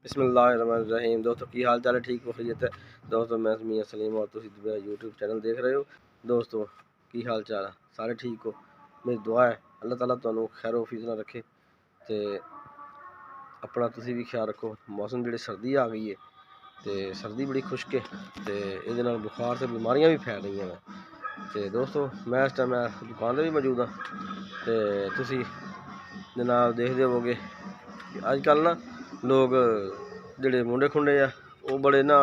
बिस्मिल्लाहिर्रहमानिर्रहीम। दोस्तों की हाल चाल है, ठीक हो खैरियत है? दोस्तों मैं मियां सलीम और तुम मेरा यूट्यूब चैनल देख रहे हो। दोस्तों की हाल चाल है, सारे ठीक हो? मेरी दुआ है अल्लाह ताला तुहानू खैर हफीज़ ना रखे तो अपना तुसी भी ख्याल रखो। मौसम जी सर्दी आ गई है तो सर्दी बड़ी खुश्क है तो ये बुखार से बीमारियां भी फैल रही हैं। तो दोस्तों मैं इस टाइम मैं दुकान पर भी मौजूद हाँ तो तुसी जनाब देखते होवोगे अजकल ना लोग जेडे मुंडे खुंडे आ वो बड़े ना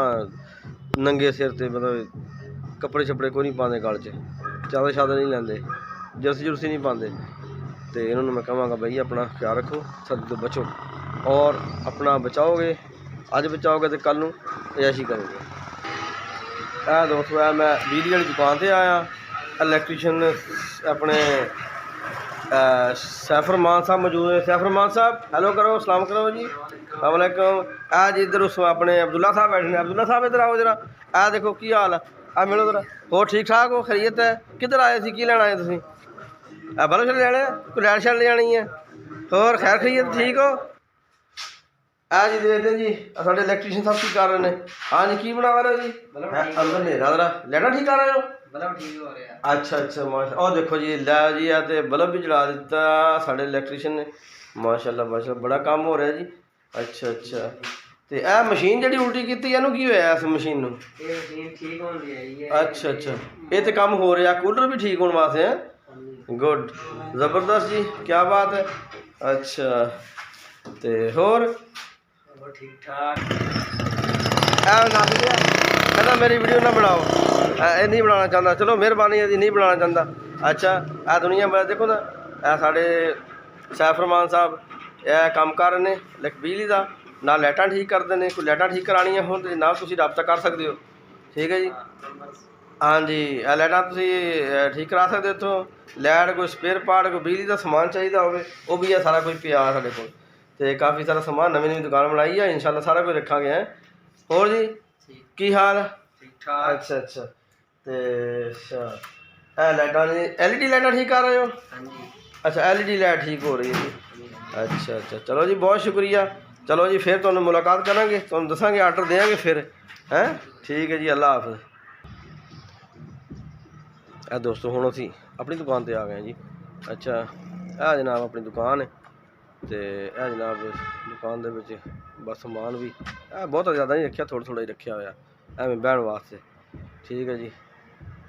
नंगे सिर ते मतलब कपड़े छपड़े कोई नहीं पाते, गल च चादर शादर नहीं लेंदे, जर्सी जुर्सी नहीं पाते। तो इन्होंने मैं कहांगा भाई अपना ख्याल रखो, सर्दी तो बचो और अपना बचाओगे, अज बचाओगे तो कल नूं अयाशी करोगे। दोस्तों मैं बिजली वाली दुकान पर आया, इलैक्ट्रीशियन अपने सैफरमान साहब मौजूद है। सैफरमान साहब हेलो करो, सलाम करो जी, अस्सलाम वालेकुम। आज इधर उस अपने अब्दुल्ला साहब बैठे हैं। अब्दुल्ला साहब इधर आओ जरा, देखो की हाल है, मिलो जरा। हो ठीक ठाक हो, खैरियत है? किधर आए थे, की लैन आए तुसीं? बल्ब शल्ब लैने, कोई लैट शैट लेनी है? होर खैर खैरियत ठीक हो? जी देखते जी साढ़े इलैक्ट्रीशियन साहब की कर रहे हैं। हाँ जी की बना रहे हो जी? अंदर नेरा जरा लैटा ठीक कर रहे हो? अच्छा अच्छा माशा, और देखो जी लै जी है तो बल्ब भी जला दिता साढ़े इलैक्ट्रीशियन ने। माशाल्लाह माशाल्लाह बड़ा काम हो रहा है जी। अच्छा अच्छा तो यह मशीन जी उल्टी की की होया इस मशीन नूं? अच्छा अच्छा ये तो काम हो रहा, कूलर भी ठीक होने वास्ते है। गुड ज़बरदस्त जी, क्या बात है। अच्छा तो होर ठीक ठाक। कहना मेरी वीडियो ना बनाओ, नहीं बनाना चाहता, चलो मेहरबानी है जी, नहीं बनाना चाहता। अच्छा दुनिया में देखो ना साढ़े सैफरमान साहब यह काम कर रहे हैं बिजली का, ना लाइटां ठीक करते हैं। कोई लाइटां ठीक करानियां हो तो ना तुसीं रब्ता कर सकते हो, ठीक है जी। हाँ जी लाइटां तुसीं ठीक करा सकते हो इत्थों। लाइट कोई स्पेयर पार्ट कोई बिजली का समान चाहिए हो वो भी है, सारा कुछ पिया साढ़े को। तो काफ़ी सारा समान नवी नवी दुकान बनाई है, इंशाल्लाह सारा कुछ रखा गया है। और जी की हाल? ठीक ठाक। अच्छा अच्छा तो अच्छा लाइटां LED लाइटां ठीक कर रहे हो? अच्छा LED लाइट ठीक हो रही है जी। अच्छा अच्छा चलो जी बहुत शुक्रिया। चलो जी फिर तुहानू मुलाकात करांगे, तुहानू दसांगे, आर्डर देंगे फिर हैं। ठीक है जी, अल्लाह हाफिज़। दोस्तों हुण असीं अपनी दुकान पर आ गए जी। अच्छा जनाब अपनी दुकान है तो जनाब दुकान के बस समान भी बहुत ज़्यादा नहीं रखा, थोड़ा थोड़ा ही रखा हुआ एवं बहन वास्ते, ठीक है जी।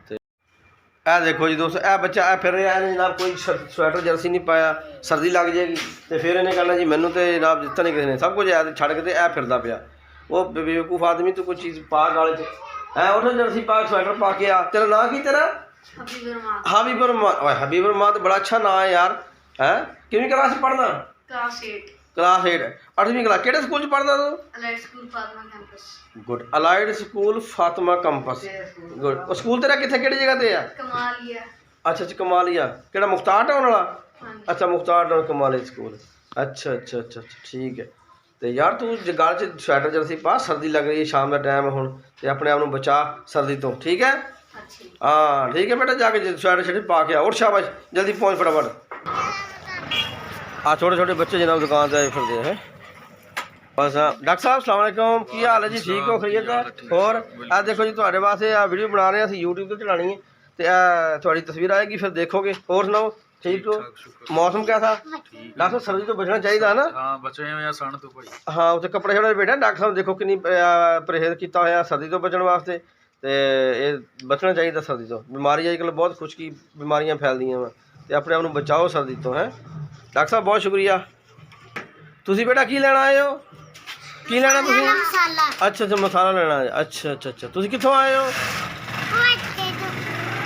तो देखो जी दोस्तों बच्चा फिर जनाब कोई स्वेटर जर्सी नहीं पाया, सर्दी लग जाएगी तो फिर इन्हें कहना जी मैनू तो जनाब दिता नहीं किसी ने, सब कुछ छड़ के फिरदा पिया। वो बेवकूफ़ आदमी तो कोई चीज़ पा गल च उठ जर्सी पा स्वेटर पा के आ। तेरा नाम की तेरा? हबीब रहमान। हबीब रहमान तो बड़ा अच्छा नाम है यार। है कितनी क्लास पढ़ना? क्लास 8 8वीं क्लास। केड़े स्कूल पढ़दा तू? Allied school Fatima campus. Good allied school Fatima campus. Good school तेरा कित्थे केड़ी जगह ते है? कमालिया। अच्छा अच्छा कमालिया केड़ा मुख्तार टाउन वाला? अच्छा मुख्तार टाउन कमालिया स्कूल। अच्छा अच्छा अच्छा अच्छा ठीक है। तो यार तू गल च स्वेटर जर्सी पा, सर्दी लग रही है, शाम का टाइम है हुण ते अपने आप नूं बचा सर्दी तो, ठीक है? हाँ ठीक है बेटा, जाके स्वेटर शटर पा के आ और शाबाश जल्दी पहुँच फटाफट। छोटे छोटे बच्चे जनाब दुकान से आए फिरते हैं बस। डॉक्टर साहब अस्सलाम वालेकुम, की हाल है जी? ठीक हो खैरियत है? और देखो जी तुहाडे वास्ते वीडियो बना रहे हैं असीं यूट्यूब पर चलानी है तो थोड़ी तस्वीर आएगी फिर देखोगे। और सुनाओ ठीक हो? मौसम क्या था डॉक्टर? सर्दी तो बचना चाहिए ना? हाँ उत्थे कपड़े शपड़े बेटा डॉक्टर साहब देखो किन्नी परहेज किया होया सर्दी तो बचने वास्ते। तो ये बचना चाहिए सर्दी तो, बीमारी अजकल बहुत खुशकी बीमारियां फैलदियां वा तो अपने आप बचाओ सर्दी तो है। डॉक्टर साहब बहुत शुक्रिया। तुसी बेटा की लेना आए हो? की लेना तुसी? अच्छा अच्छा मसाला लेना है। अच्छा अच्छा अच्छा तुसी कित्थों आए हो?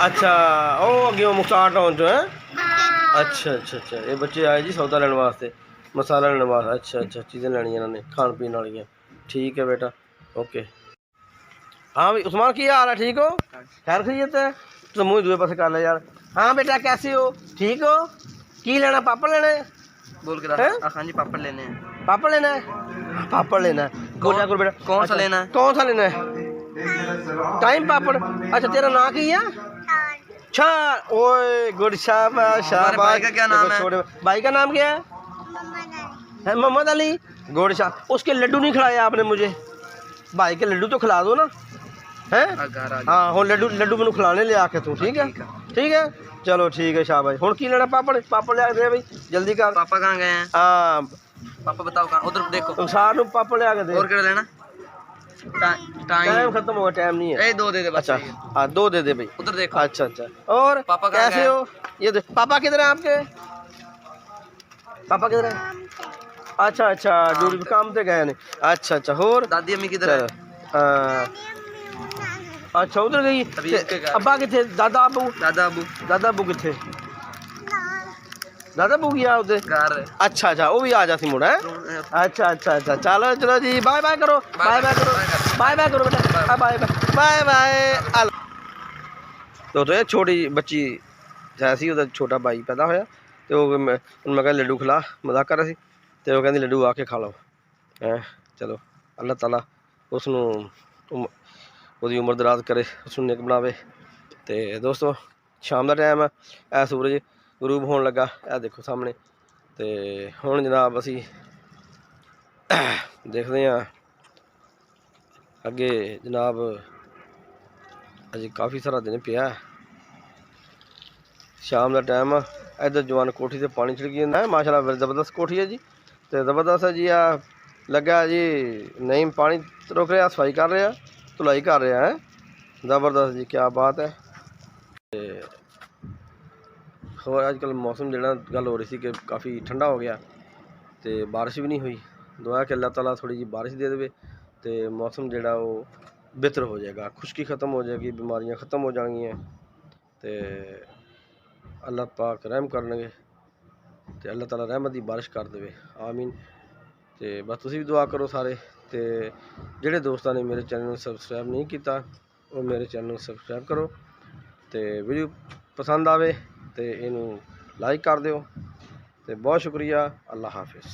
अच्छा ओ अगे मुख्तार टाउन चो है। अच्छा अच्छा अच्छा ये बच्चे आए जी सौदा लेने वास्ते, मसाला लेने वास्ते। अच्छा अच्छा चीज़ें लैनियां इन्होंने खान पीन वाली, ठीक है बेटा ओके। हाँ भाई उस्मान की हाल है? ठीक हो खैर खैरियत है? तो मुँह दूए पासे कर ले यार। हाँ बेटा कैसे हो, ठीक हो? की लेना? पापड़ लेने? बोल के हाँ जी पापड़ लेने हैं। पापड़ लेना है? पापड़ लेना है बोल जा बेटा। कौन सा लेना है? कौन सा लेना है? टाइम पापड़। अच्छा तेरा नाम की है? अच्छा ओए गुड शाबाश शाबाश। भाई का क्या नाम है? भाई का नाम क्या है? मोहम्मद अली। गुड़ शाह। उसके लड्डू नहीं खिलाए आपने मुझे, भाई के लड्डू तो खिला दो ना, हैं? हाँ हुण लड्डू लड्डू मैनू खिलाने ले आके तू, ठीक है ठीक है, चलो ठीक है शाबाश। हुण की लेना पापड़, पापड़ लिया दे भाई जल्दी कर। पापा कहाँ गए हैं? हाँ पापा बताओ कहाँ, उधर देखो सार पापड़ लिया के दे। और क्या लेना? टाइम खत्म होगा, टाइम नहीं है। 2 दे दे बस। अच्छा हाँ 2 दे दे भाई। उधर देखो। अच्छा अच्छा। और पापा कहाँ कैसे हो? ये दे। पापा किधर है आपके? पापा किधर है? अच्छा अच्छा ड्यूटी पे काम पे गए ने। अच्छा अच्छा। और दादी अम्मी किधर है? अच्छा उधर गई। अब्बा किथे? दादा अबू? दादा अबू किथे? दादा अबू गया उधर घर। अच्छा अच्छा वो भी आ जाती मुड़ा है। अच्छा अच्छा अच्छा चलो चलो जी, बाय बाय करो, बाय बाय करो, बाय बाय करो बेटा, बाय बाय बाय बाय। तो ये छोटी बच्ची जैसी उधर छोटा भाई पैदा होया तो मैं कहा लड्डू खिला, मजाक कर रहा सी तो वो कहती लड्डू आके खा लो हैं। चलो अल्लाह ताला उसनू ਉਹਦੀ उम्र दराज करे, उसनू नेक बनावे। तो दोस्तों शाम का टाइम है, यह सूरज गरूब होने लगा, यह देखो सामने। तो हुण जनाब असी देखते हैं अगे जनाब, अजे काफ़ी सारा दिन पिया, शाम का टाइम आ। इधर जवान कोठी से पानी छिड़की जाता है, माशाल्लाह ज़बरदस्त कोठी है जी, तो ज़बरदस्त है जी। आ लगा जी नहीं पानी रोक रहा, सफाई कर रहा, धुलाई कर रहा है, ज़बरदस्त जी, क्या बात है। और अजकल मौसम जो गल हो रही थी कि काफ़ी ठंडा हो गया, तो बारिश भी नहीं हुई। दुआ कि अल्लाह ताला थोड़ी जी बारिश दे दे तो मौसम जोड़ा वो बेहतर हो जाएगा, खुश्की ख़त्म हो जाएगी, बीमारियां ख़त्म हो जाएंगी, तो अल्लाह पाक रहम करनगे, तो अल्लाह ताला रहमत की बारिश कर दे, आमीन। तो बस तुसी भी दुआ करो सारे। तो जेडे दोस्तों ने मेरे चैनल में सबसक्राइब नहीं किया वो मेरे चैनल में सबसक्राइब करो, तो वीडियो पसंद आवे तो इनू लाइक कर दो। तो बहुत शुक्रिया, अल्लाह हाफिज़।